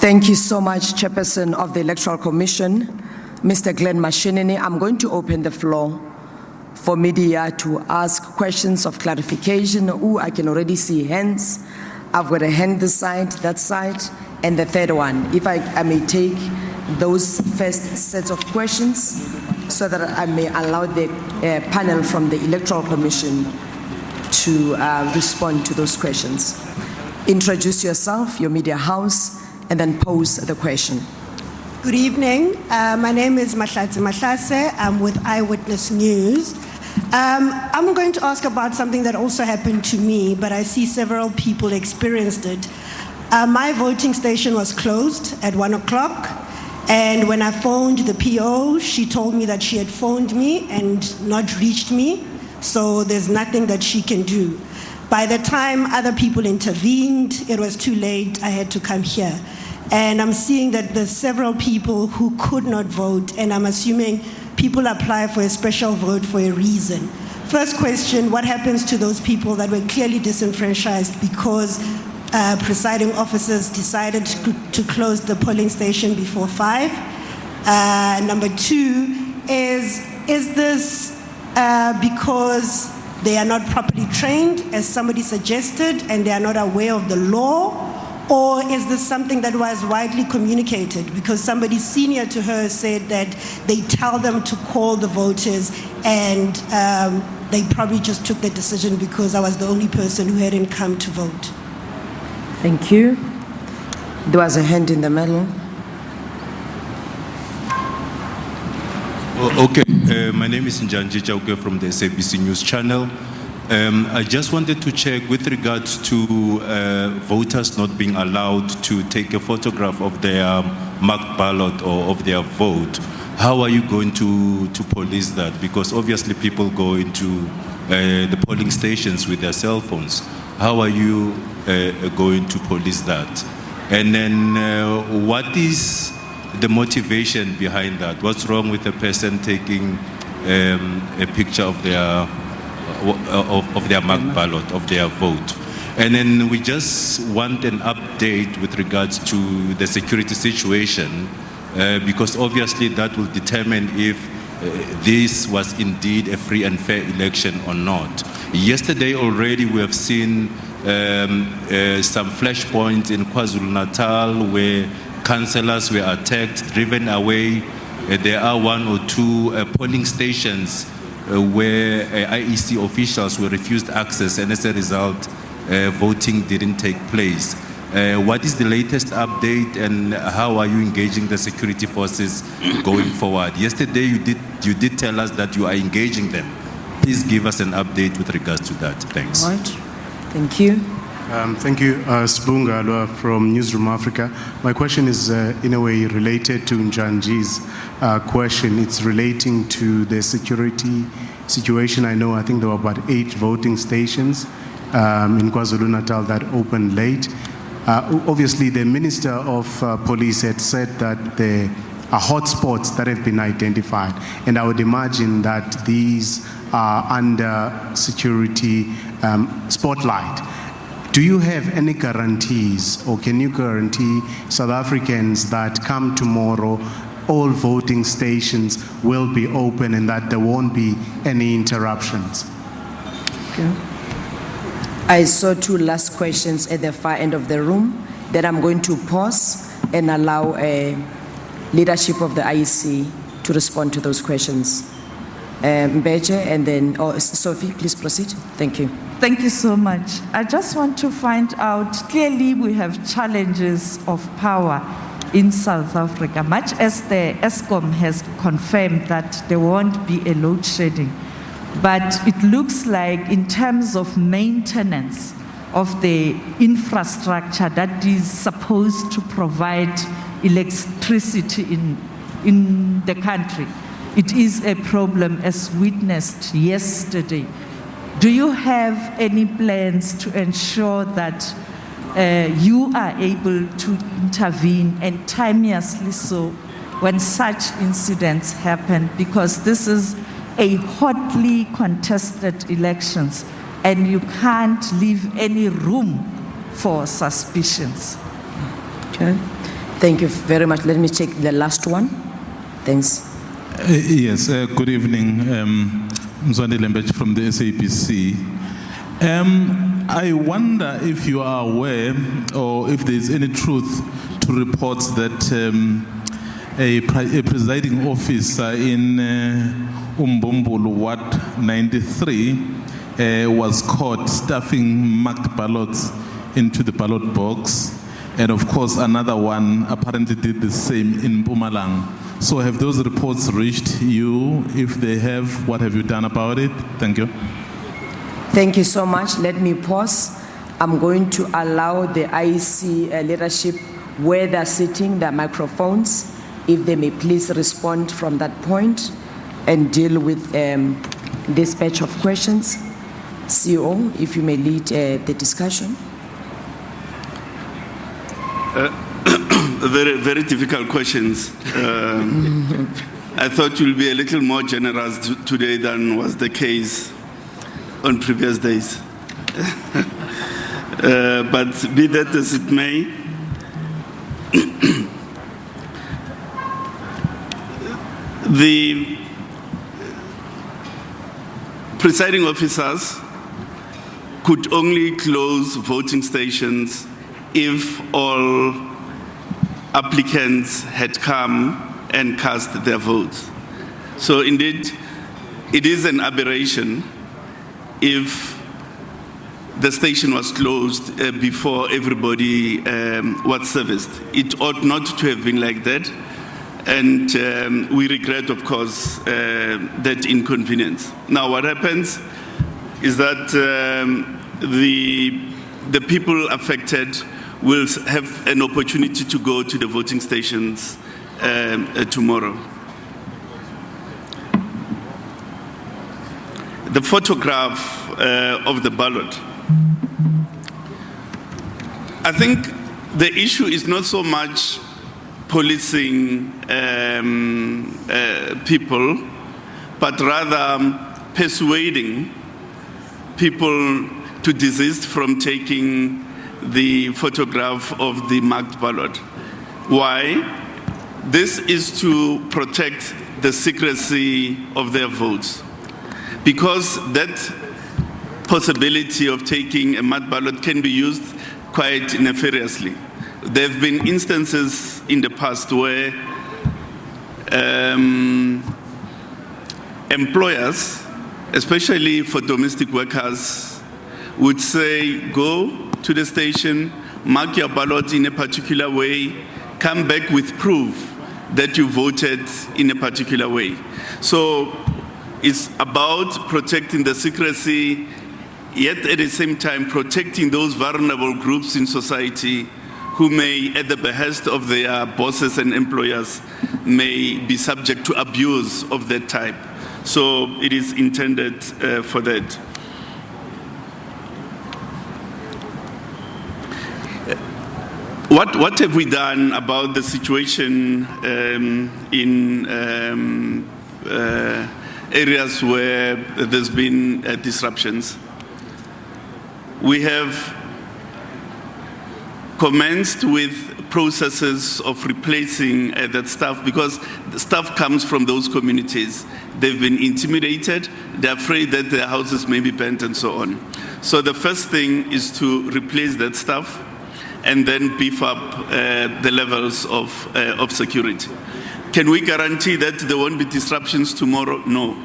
Thank you so much, Chairperson of the Electoral Commission, Mr. Glen Mashinini. I'm going to open the floor for media to ask questions of clarification. Ooh, I can already see hands. I've got a hand this side, that side, and the third one. If I may take those first sets of questions so that I may allow the panel from the Electoral Commission to respond to those questions. Introduce yourself, your media house, and then pose the question. Good evening. My name is Mahlatse Mahlase. I'm with Eyewitness News. I'm going to ask about something that also happened to me, but I see several people experienced it. My voting station was closed at 1 o'clock, and when I phoned the PO, she told me that she had phoned me and not reached me, so there's nothing that she can do. By the time other people intervened, it was too late. I had to come here. And I'm seeing that there's several people who could not vote, and I'm assuming people apply for a special vote for a reason. First question, what happens to those people that were clearly disenfranchised because presiding officers decided to close the polling station before 5? Number two, is this because they are not properly trained, as somebody suggested, and they are not aware of the law? Or is this something that was widely communicated? Because somebody senior to her said that they tell them to call the voters, and they probably just took the decision because I was the only person who hadn't come to vote. Thank you. There was a hand in the middle. Okay, my name is Njanji Chauke from the SABC News Channel. I just wanted to check with regards to voters not being allowed to take a photograph of their marked ballot or of their vote. How are you going to police that? Because obviously people go into the polling stations with their cell phones. How are you going to police that? And then what is the motivation behind that? What's wrong with a person taking a picture of their marked ballot, of their vote? And then we just want an update with regards to the security situation, because obviously that will determine if this was indeed a free and fair election or not. Yesterday already we have seen some flashpoints in KwaZulu-Natal where councillors were attacked, driven away. There are 1 or 2 polling stations where IEC officials were refused access, and as a result, voting didn't take place. What is the latest update, and how are you engaging the security forces going forward? Yesterday, you did tell us that you are engaging them. Please give us an update with regards to that. Thanks. All right. Thank you. Thank you, Sibunga Alwa from Newsroom Africa. My question is in a way related to Njanji's question. It's relating to the security situation. I think there were about 8 voting stations in KwaZulu-Natal that opened late. Obviously, the Minister of Police had said that there are hotspots that have been identified, and I would imagine that these are under security spotlight. Do you have any guarantees, or can you guarantee South Africans that come tomorrow, all voting stations will be open and that there won't be any interruptions? Okay. I saw 2 last questions at the far end of the room. Then I'm going to pause and allow leadership of the IEC to respond to those questions. Mbeje, and then Sophie, please proceed. Thank you. Thank you so much. I just want to find out, clearly we have challenges of power in South Africa, much as the ESCOM has confirmed that there won't be a load shedding. But it looks like in terms of maintenance of the infrastructure that is supposed to provide electricity in the country, it is a problem as witnessed yesterday. Do you have any plans to ensure that you are able to intervene, and timeously so, when such incidents happen? Because this is a hotly contested elections, and you can't leave any room for suspicions. Okay. Thank you very much. Let me check the last one. Thanks. Yes, good evening. Mzwande Lembech from the SABC. I wonder if you are aware or if there is any truth to reports that a presiding officer in Umbumbulu Ward 93 was caught stuffing marked ballots into the ballot box. And of course, another one apparently did the same in Mpumalanga. So have those reports reached you? If they have, what have you done about it? Thank you. Thank you so much. Let me pause. I'm going to allow the IEC leadership, where they're sitting, their microphones, if they may please respond from that point and deal with this batch of questions. CEO, if you may lead the discussion. Very, very difficult questions. I thought you'll be a little more generous today than was the case on previous days. But be that as it may, the presiding officers could only close voting stations if all applicants had come and cast their votes. So indeed, it is an aberration if the station was closed before everybody was serviced. It ought not to have been like that. And we regret, of course, that inconvenience. Now, what happens is that the people affected will have an opportunity to go to the voting stations tomorrow. The photograph of the ballot. I think the issue is not so much policing people, but rather persuading people to desist from taking the photograph of the marked ballot. Why? This is to protect the secrecy of their votes. Because that possibility of taking a marked ballot can be used quite nefariously. There have been instances in the past where employers, especially for domestic workers, would say, go to the station, mark your ballot in a particular way, come back with proof that you voted in a particular way. So it's about protecting the secrecy, yet at the same time protecting those vulnerable groups in society who may, at the behest of their bosses and employers, may be subject to abuse of that type. So it is intended for that. What have we done about the situation in areas where there's been disruptions? We have commenced with processes of replacing that staff, because the staff comes from those communities. They've been intimidated, they're afraid that their houses may be burnt and so on. So the first thing is to replace that staff and then beef up the levels of security. Can we guarantee that there won't be disruptions tomorrow? No.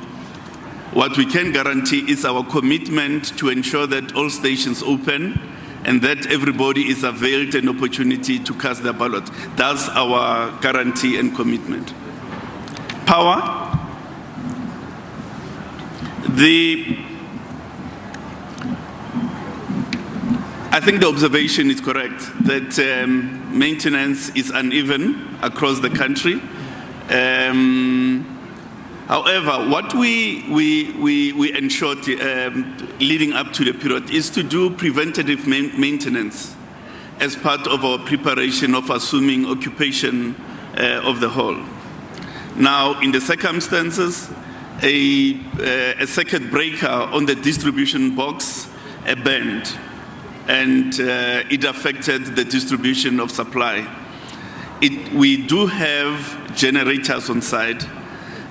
What we can guarantee is our commitment to ensure that all stations open and that everybody is availed an opportunity to cast their ballot. That's our guarantee and commitment. Power. I think the observation is correct that maintenance is uneven across the country. However, what we ensured leading up to the period is to do preventative maintenance as part of our preparation of assuming occupation of the hall. Now, in the circumstances, a circuit breaker on the distribution box burned, and it affected the distribution of supply. we do have generators on site,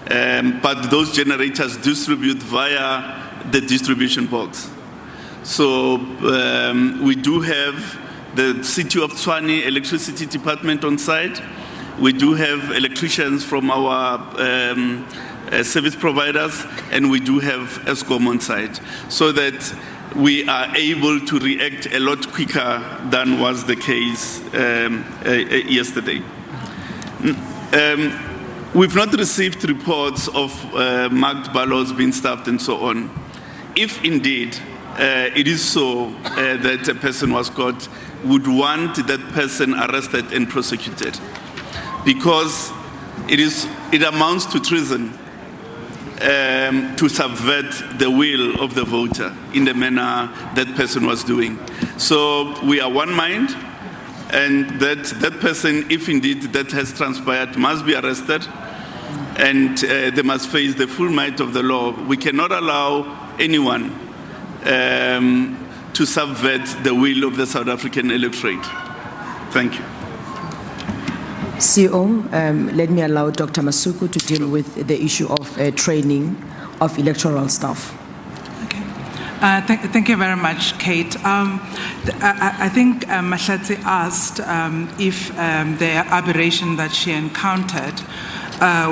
but those generators distribute via the distribution box. So we do have the City of Tshwane Electricity Department on site. We do have electricians from our service providers, and we do have ESCOM on site, so that we are able to react a lot quicker than was the case yesterday. We've not received reports of marked ballots being stuffed and so on. If indeed it is so that a person was caught, would want that person arrested and prosecuted, because it amounts to treason to subvert the will of the voter in the manner that person was doing. So we are one mind, and that person, if indeed that has transpired, must be arrested, and they must face the full might of the law. We cannot allow anyone to subvert the will of the South African electorate. Thank you. CEO, let me allow Dr. Masuku to deal with the issue of training of electoral staff. Okay. Thank you very much, Kate. I think Mahlatse asked if the aberration that she encountered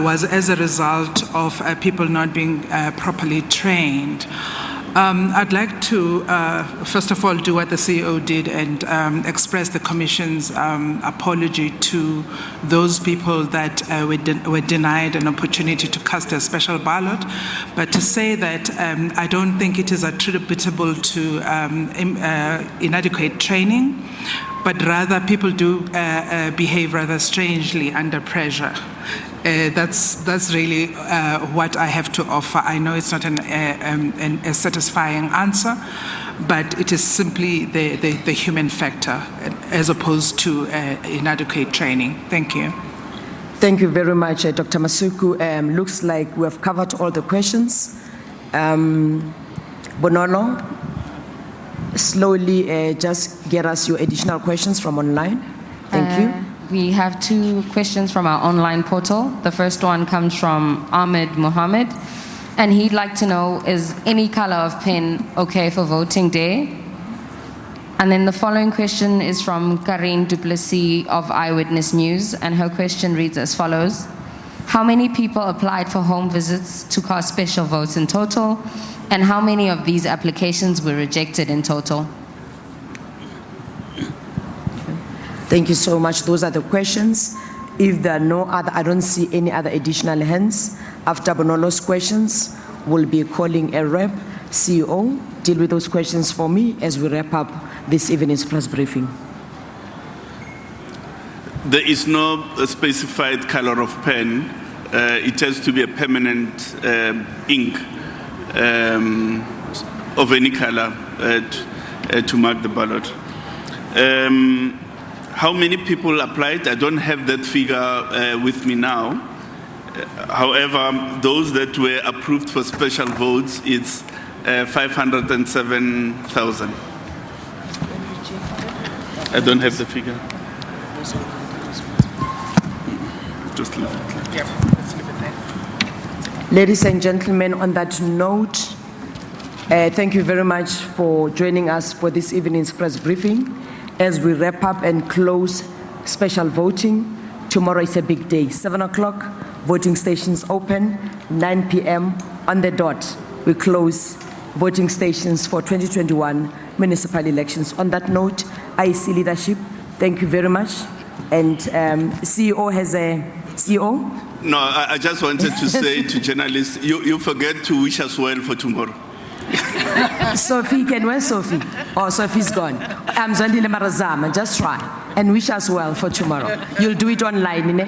was as a result of people not being properly trained. I'd like to, first of all, do what the CEO did and express the Commission's apology to those people that were denied an opportunity to cast a special ballot, but to say that I don't think it is attributable to inadequate training, but rather people do behave rather strangely under pressure. That's really what I have to offer. I know it's not a satisfying answer, but it is simply the human factor as opposed to inadequate training. Thank you. Thank you very much, Dr. Masuku. Looks like we have covered all the questions. Bonolo, slowly just get us your additional questions from online. Thank you. We have 2 questions from our online portal. The first one comes from Ahmed Mohammed, and he'd like to know, is any color of pen okay for voting day? And then the following question is from Karine Duplessis of Eyewitness News, and her question reads as follows. How many people applied for home visits to cast special votes in total, and how many of these applications were rejected in total? Thank you so much. Those are the questions. If there are no other, I don't see any other additional hands. After Bonolo's questions, we'll be calling a rep. CEO, deal with those questions for me as we wrap up this evening's press briefing. There is no specified color of pen. It has to be a permanent ink of any color to mark the ballot. How many people applied? I don't have that figure with me now. However, those that were approved for special votes, it's 507,000. I don't have the figure. Just leave it. Yeah, let's leave it there. Ladies and gentlemen, on that note, thank you very much for joining us for this evening's press briefing. As we wrap up and close special voting, tomorrow is a big day. 7 o'clock, voting stations open. 9 p.m. on the dot, we close voting stations for 2021 municipal elections. On that note, IEC leadership, thank you very much. And CEO has a CEO? No, I just wanted to say to journalists, you forget to wish us well for tomorrow. Sophie, where's Sophie? Oh, Sophie's gone. I'm Zandile Marazama, just try and wish us well for tomorrow. You'll do it online, ne?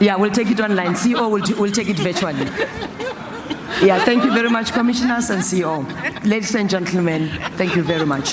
Yeah, we'll take it online. CEO will take it virtually. Yeah, thank you very much, commissioners and CEO. Ladies and gentlemen, thank you very much.